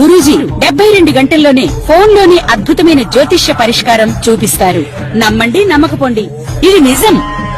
గురూజీ 72 గంటల్లోనే ఫోన్ లోనే అద్భుతమైన జ్యోతిష్య పరిష్కారం చూపిస్తారు. నమ్మండి, నమ్మకపోండి, ఇది నిజం.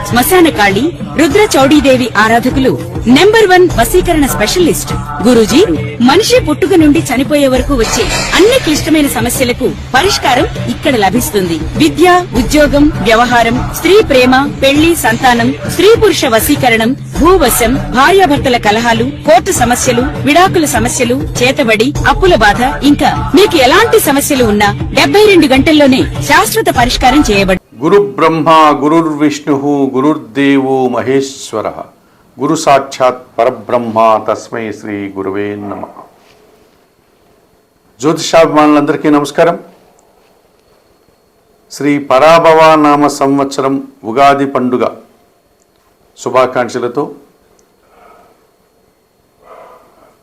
శ్మశాన కాళి రుద్ర చౌడీదేవి ఆరాధకులు నంబర్ 1 వశీకరణ స్పెషలిస్ట్ గురూజీ. మనిషి పుట్టుక నుండి చనిపోయే వరకు వచ్చే అన్ని క్లిష్టమైన సమస్యలకు పరిష్కారం ఇక్కడ లభిస్తుంది. విద్య, ఉద్యోగం, వ్యవహారం, స్త్రీ ప్రేమ, పెళ్లి, సంతానం, స్త్రీ పురుష వశీకరణం, భూవశం, భార్యాభర్తల కలహాలు, కోర్టు సమస్యలు, విడాకుల సమస్యలు, చేతబడి, అప్పుల బాధ, ఇంకా మీకు ఎలాంటి సమస్యలు ఉన్నా 72 గంటల్లోనే శాశ్వత పరిష్కారం చేయబడి. గురు బ్రహ్మ గురుర్విష్ణు గురుర్దేవో మహేశ్వర గురు సాక్షాత్ పరబ్రహ్మ తస్మై శ్రీ గురువే నమః. జ్యోతిషాభిమానులందరికీ నమస్కారం. శ్రీ పరాభవ నామ సంవత్సరం ఉగాది పండుగ శుభాకాంక్షలతో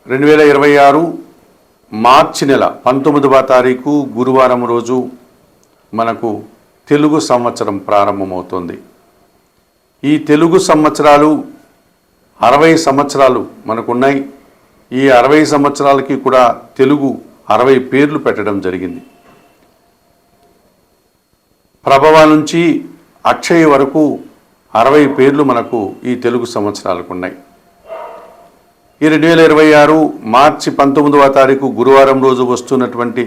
2026 మార్చి నెల 19వ తారీఖు గురువారం రోజు మనకు తెలుగు సంవత్సరం ప్రారంభమవుతోంది. ఈ తెలుగు సంవత్సరాలు 60 సంవత్సరాలు మనకున్నాయి. ఈ 60 సంవత్సరాలకి కూడా తెలుగు 60 పేర్లు పెట్టడం జరిగింది. ప్రభవ నుంచి అక్షయ వరకు 60 పేర్లు మనకు ఈ తెలుగు సంవత్సరాలకు ఉన్నాయి. ఈ 2026 మార్చి 19వ తారీఖు గురువారం రోజు వస్తున్నటువంటి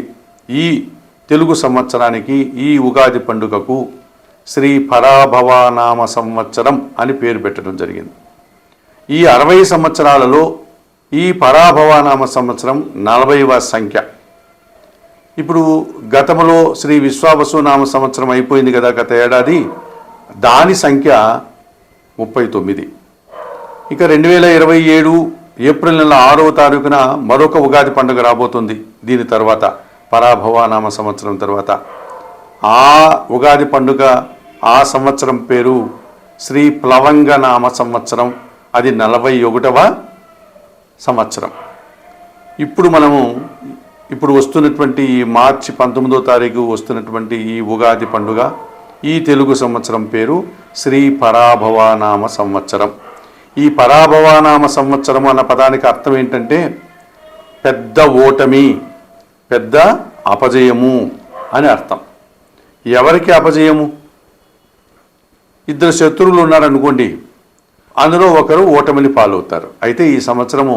ఈ తెలుగు సంవత్సరానికి, ఈ ఉగాది పండుగకు శ్రీ పరాభవ నామ సంవత్సరం అని పేరు పెట్టడం జరిగింది. ఈ 60 సంవత్సరాలలో ఈ పరాభవ నామ సంవత్సరం 40వ సంఖ్య. ఇప్పుడు గతంలో శ్రీ విశ్వావసు నామ సంవత్సరం అయిపోయింది కదా గత ఏడాది, దాని సంఖ్య 39. ఇక 2027 ఏప్రిల్ నెల 6వ తారీఖున మరొక ఉగాది పండుగ రాబోతుంది. దీని తర్వాత పరాభవ నామ సంవత్సరం తర్వాత ఆ ఉగాది పండుగ, ఆ సంవత్సరం పేరు శ్రీ ప్లవంగ నామ సంవత్సరం. అది 41వ సంవత్సరం. ఇప్పుడు వస్తున్నటువంటి ఈ మార్చి 19వ తారీఖు వస్తున్నటువంటి ఈ ఉగాది పండుగ, ఈ తెలుగు సంవత్సరం పేరు శ్రీ పరాభవ నామ సంవత్సరం. ఈ పరాభవ నామ సంవత్సరం అన్న పదానికి అర్థం ఏంటంటే పెద్ద ఓటమి, పెద్ద అపజయము అని అర్థం. ఎవరికి అపజయము? ఇద్దరు శత్రువులు ఉన్నారనుకోండి, అందులో ఒకరు ఓటమిని పాలవుతారు. అయితే ఈ సంవత్సరము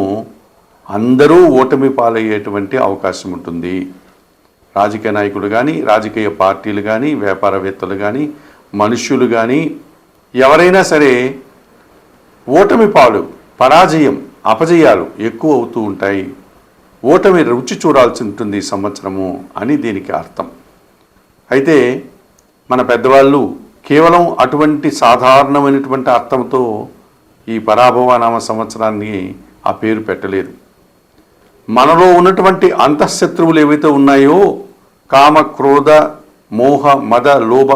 అందరూ ఓటమి పాలయ్యేటువంటి అవకాశం ఉంటుంది. రాజకీయ నాయకులు కానీ, రాజకీయ పార్టీలు కానీ, వ్యాపారవేత్తలు కానీ, మనుష్యులు కానీ, ఎవరైనా సరే ఓటమి పాలు, పరాజయం, అపజయాలు ఎక్కువ అవుతూ ఉంటాయి. ఓటమి రుచి చూడాల్సి ఉంటుంది ఈ సంవత్సరము అని దీనికి అర్థం. అయితే మన పెద్దవాళ్ళు కేవలం అటువంటి సాధారణమైనటువంటి అర్థంతో ఈ పరాభవ నామ సంవత్సరాన్ని ఆ పేరు పెట్టలేదు. మనలో ఉన్నటువంటి అంతఃశత్రువులు ఏవైతే ఉన్నాయో, కామ, క్రోధ, మోహ, మద, లోభ,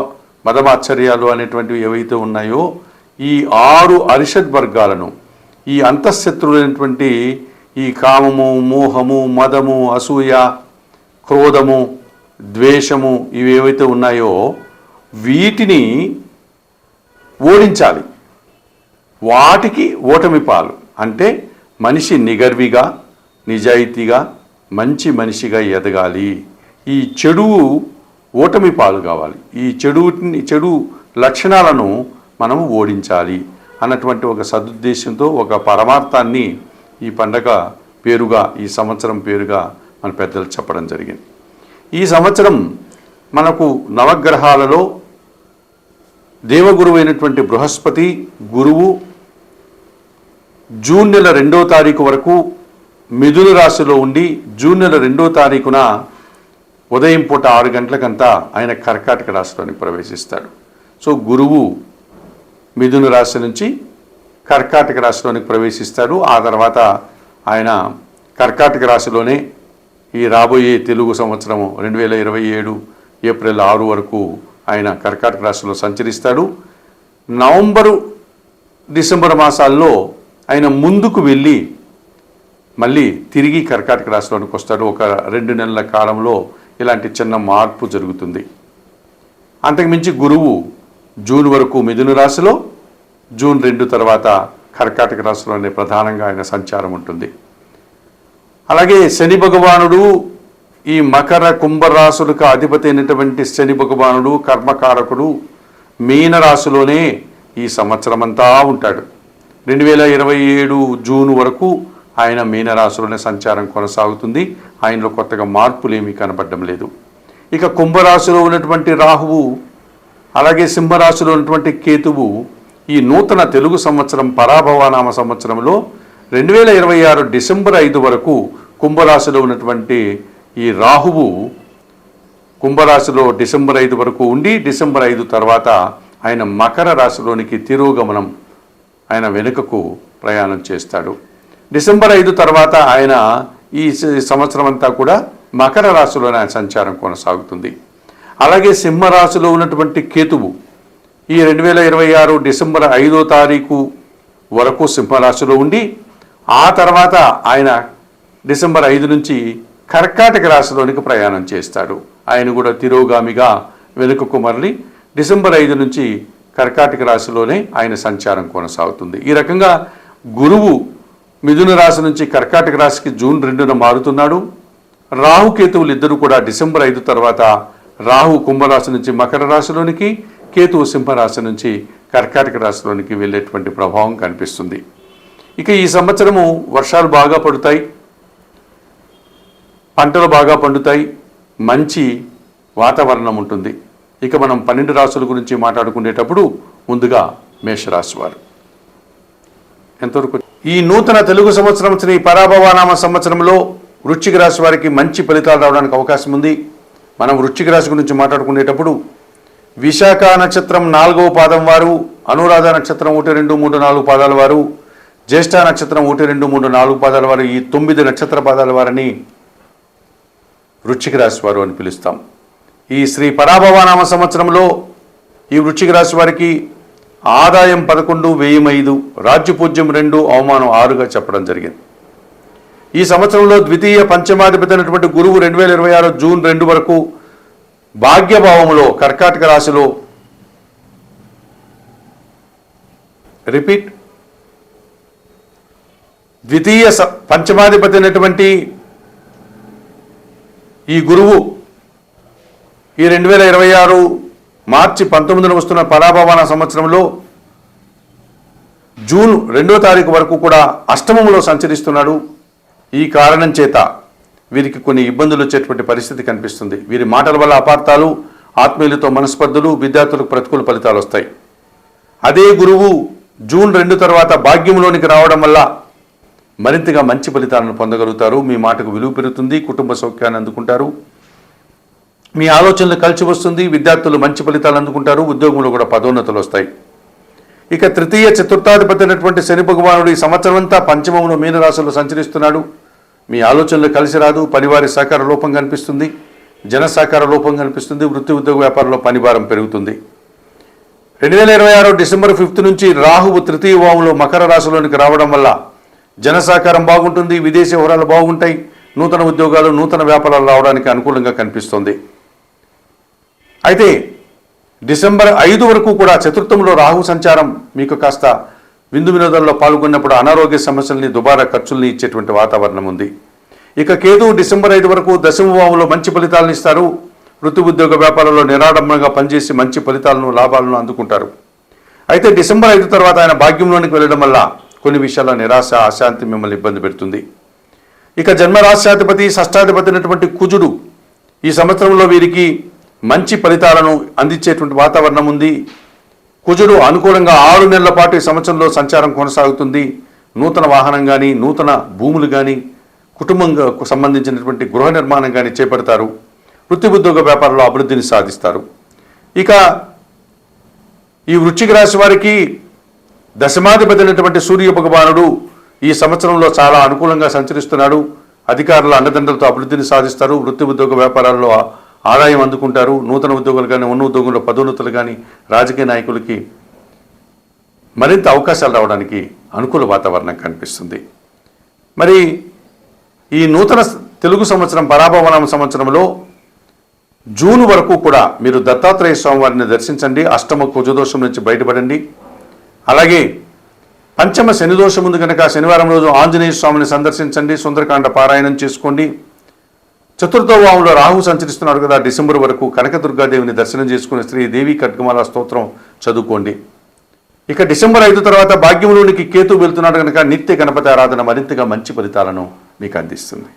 మదమాశ్చర్యాలు అనేటువంటివి ఏవైతే ఉన్నాయో, ఈ 6 అరిషడ్ వర్గాలను, ఈ అంతఃశత్రువులైనటువంటి ఈ కామము, మోహము, మదము, అసూయ, క్రోధము, ద్వేషము, ఇవి ఏవైతే ఉన్నాయో వీటిని ఓడించాలి. వాటికి ఓటమి పాలు. అంటే మనిషి నిగర్విగా, నిజాయితీగా, మంచి మనిషిగా ఎదగాలి. ఈ చెడు ఓటమి పాలు కావాలి. ఈ చెడు లక్షణాలను మనం ఓడించాలి అన్నటువంటి ఒక సదుద్దేశంతో, ఒక పరమార్థాన్ని ఈ పండగ పేరుగా, ఈ సంవత్సరం పేరుగా మన పెద్దలు చెప్పడం జరిగింది. ఈ సంవత్సరం మనకు నవగ్రహాలలో దేవగురువు అయినటువంటి బృహస్పతి గురువు జూన్ నెల 2వ తారీఖు వరకు మిథున రాశిలో ఉండి, జూన్ నెల 2వ తారీఖున ఉదయం పూట 6 గంటలకంతా ఆయన కర్కాటక రాశిలోనికి ప్రవేశిస్తాడు. సో గురువు మిథున రాశి నుంచి కర్కాటక రాశిలోనికి ప్రవేశిస్తాడు. ఆ తర్వాత ఆయన కర్కాటక రాశిలోనే ఈ రాబోయే తెలుగు సంవత్సరం 2027 ఏప్రిల్ 6 వరకు ఆయన కర్కాటక రాశిలో సంచరిస్తాడు. నవంబరు, డిసెంబర్ మాసాల్లో ఆయన ముందుకు వెళ్ళి మళ్ళీ తిరిగి కర్కాటక రాశిలోనికి వస్తాడు. ఒక 2 నెలల కాలంలో ఇలాంటి చిన్న మార్పు జరుగుతుంది. అంతకుమించి గురువు జూన్ వరకు మిథున రాశిలో, జూన్ 2 తర్వాత కర్కాటక రాశిలోనే ప్రధానంగా ఆయన సంచారం ఉంటుంది. అలాగే శని భగవానుడు ఈ మకర కుంభరాశులకు అధిపతి అయినటువంటి శని భగవానుడు కర్మకారకుడు మీనరాశిలోనే ఈ సంవత్సరం అంతా ఉంటాడు. 2027 జూన్ వరకు ఆయన మీనరాశిలోనే సంచారం కొనసాగుతుంది. ఆయనలో కొత్తగా మార్పులు ఏమీ కనబడడం లేదు. ఇక కుంభరాశిలో ఉన్నటువంటి రాహువు, అలాగే సింహరాశిలో ఉన్నటువంటి కేతువు ఈ నూతన తెలుగు సంవత్సరం పరాభవనామ సంవత్సరంలో 2026 డిసెంబర్ 5 వరకు కుంభరాశిలో ఉన్నటువంటి ఈ రాహువు కుంభరాశిలో డిసెంబర్ 5 వరకు ఉండి డిసెంబర్ 5 తర్వాత ఆయన మకర రాశిలోనికి తిరోగమనం, ఆయన వెనుకకు ప్రయాణం చేస్తాడు. డిసెంబర్ 5 తర్వాత ఆయన ఈ సంవత్సరం అంతా కూడా మకర రాశిలోనే ఆయన సంచారం కొనసాగుతుంది. అలాగే సింహరాశిలో ఉన్నటువంటి కేతువు ఈ 2026 డిసెంబర్ 5వ తారీఖు వరకు సింహరాశిలో ఉండి ఆ తర్వాత ఆయన డిసెంబర్ 5 నుంచి కర్కాటక రాశిలోనికి ప్రయాణం చేస్తాడు. ఆయన కూడా తిరోగామిగా వెనుకకు మరలి డిసెంబర్ 5 నుంచి కర్కాటక రాశిలోనే ఆయన సంచారం కొనసాగుతుంది. ఈ రకంగా గురువు మిథున రాశి నుంచి కర్కాటక రాశికి జూన్ 2న మారుతున్నాడు. రాహుకేతువులు ఇద్దరు కూడా డిసెంబర్ 5 తర్వాత రాహు కుంభరాశి నుంచి మకర రాశిలోనికి, కేతువు సింహరాశి నుంచి కర్కాటక రాశిలోనికి వెళ్ళేటువంటి ప్రభావం కనిపిస్తుంది. ఇక ఈ సంవత్సరము వర్షాలు బాగా పడుతాయి, పంటలు బాగా పండుతాయి, మంచి వాతావరణం ఉంటుంది. ఇక మనం 12 రాశుల గురించి మాట్లాడుకునేటప్పుడు ముందుగా మేషరాశి వారు ఎంతవరకు ఈ నూతన తెలుగు సంవత్సరం శ్రీ పరాభవనామ సంవత్సరంలో వృశ్చిక రాశి వారికి మంచి ఫలితాలు రావడానికి అవకాశం ఉంది. మనం వృశ్చిక రాశి గురించి మాట్లాడుకునేటప్పుడు విశాఖ నక్షత్రం 4వ పాదం వారు, అనురాధ నక్షత్రం 1, 2, 3, 4 పాదాల వారు, జ్యేష్ఠ నక్షత్రం 1, 2, 3, 4 పాదాల వారు, ఈ 9 నక్షత్ర పాదాల వారిని వృశ్చిక రాశి వారు అని పిలుస్తాం. ఈ శ్రీ పరాభవనామ సంవత్సరంలో ఈ వృశ్చిక రాశి వారికి ఆదాయం 11, వ్యయం 5, రాజ్యపూజ్యం 2, అవమానం 6గా చెప్పడం జరిగింది. ఈ సంవత్సరంలో ద్వితీయ పంచమాధిపతి అయినటువంటి గురువు 2026 జూన్ 2 వరకు భాగ్యభావంలో కర్కాటక రాశిలో ద్వితీయ పంచమాధిపతి అయినటువంటి ఈ గురువు ఈ 2026 మార్చి 19న వస్తున్న పరాభవన సంవత్సరంలో జూన్ 2వ తారీఖు వరకు కూడా అష్టమంలో సంచరిస్తున్నాడు. ఈ కారణం చేత వీరికి కొన్ని ఇబ్బందులు వచ్చేటువంటి పరిస్థితి కనిపిస్తుంది. వీరి మాటల వల్ల అపార్థాలు, ఆత్మీయులతో మనస్పర్ధలు, విద్యార్థులకు ప్రతికూల ఫలితాలు వస్తాయి. అదే గురువు జూన్ 2 తర్వాత భాగ్యంలోనికి రావడం వల్ల మరింతగా మంచి ఫలితాలను పొందగలుగుతారు. మీ మాటకు విలువ పెరుగుతుంది, కుటుంబ సౌఖ్యాన్ని అందుకుంటారు, మీ ఆలోచనలు కలిసి వస్తుంది, విద్యార్థులు మంచి ఫలితాలు అందుకుంటారు, ఉద్యోగంలో కూడా పదోన్నతులు వస్తాయి. ఇక తృతీయ చతుర్థాధిపతి అయినటువంటి శని భగవానుడు ఈ సంవత్సరం అంతా పంచమంలో మీనరాశిలో సంచరిస్తున్నాడు. మీ ఆలోచనలు కలిసి రాదు, పనివారి సహకార లోపం కనిపిస్తుంది, జన సహకార లోపం కనిపిస్తుంది, వృత్తి ఉద్యోగ వ్యాపారంలో పనిభారం పెరుగుతుంది. 2026 డిసెంబర్ 5 నుంచి రాహువు తృతీయ భావంలో మకర రాశిలోనికి రావడం వల్ల జన సహకారం బాగుంటుంది, విదేశీ వ్యవహారాలు బాగుంటాయి, నూతన ఉద్యోగాలు, నూతన వ్యాపారాలు రావడానికి అనుకూలంగా కనిపిస్తుంది. అయితే డిసెంబర్ 5 వరకు కూడా చతుర్థంలో రాహు సంచారం మీకు కాస్త విందు వినోదాల్లో పాల్గొన్నప్పుడు అనారోగ్య సమస్యల్ని, దుబారా ఖర్చుల్ని ఇచ్చేటువంటి వాతావరణం ఉంది. ఇక కేతువు డిసెంబర్ 5 వరకు దశమ భావంలో మంచి ఫలితాలను ఇస్తారు. వృత్తి ఉద్యోగ వ్యాపారంలో నిరాడంబరంగా పనిచేసి మంచి ఫలితాలను, లాభాలను అందుకుంటారు. అయితే డిసెంబర్ 5 తర్వాత ఆయన భాగ్యంలోనికి వెళ్ళడం వల్ల కొన్ని విషయాల్లో నిరాశ, అశాంతి మిమ్మల్ని ఇబ్బంది పెడుతుంది. ఇక జన్మరాశ్యాధిపతి, షష్టాధిపతి అయినటువంటి కుజుడు ఈ సంవత్సరంలో వీరికి మంచి ఫలితాలను అందించేటువంటి వాతావరణం ఉంది. కుజుడు అనుకూలంగా 6 నెలల పాటు ఈ సంవత్సరంలో సంచారం కొనసాగుతుంది. నూతన వాహనం కానీ, నూతన భూములు కానీ, కుటుంబంకు సంబంధించినటువంటి గృహ నిర్మాణం కానీ చేపడతారు. వృత్తి ఉద్యోగ వ్యాపారంలో అభివృద్ధిని సాధిస్తారు. ఇక ఈ వృశ్చిక రాశి వారికి దశమాధిపతి అయినటువంటి సూర్య భగవానుడు ఈ సంవత్సరంలో చాలా అనుకూలంగా సంచరిస్తున్నాడు. అధికారుల అండదండలతో అభివృద్ధిని సాధిస్తారు. వృత్తి ఉద్యోగ వ్యాపారాల్లో ఆదాయం అందుకుంటారు. నూతన ఉద్యోగులు కానీ, ఉన్న ఉద్యోగంలో పదోన్నతులు కానీ, రాజకీయ నాయకులకి మరింత అవకాశాలు రావడానికి అనుకూల వాతావరణం కనిపిస్తుంది. మరి ఈ నూతన తెలుగు సంవత్సరం పరాభవనామ సంవత్సరంలో జూన్ వరకు కూడా మీరు దత్తాత్రేయ స్వామివారిని దర్శించండి. అష్టమ కుజదోషం నుంచి బయటపడండి. అలాగే పంచమ శనిదోషం ఉంది కనుక శనివారం రోజు ఆంజనేయ స్వామిని సందర్శించండి. సుందరకాండ పారాయణం చేసుకోండి. చతుర్థ భావంలో రాహు సంచరిస్తున్నాడు కదా, డిసెంబర్ వరకు కనకదుర్గాదేవిని దర్శనం చేసుకుని శ్రీదేవి ఖడ్గమాల స్తోత్రం చదువుకోండి. ఇక డిసెంబర్ 5 తర్వాత భాగ్యంలోనికి కేతు వెళ్తున్నాడు కనుక నిత్య గణపతి ఆరాధన మరింతగా మంచి ఫలితాలను మీకు అందిస్తుంది.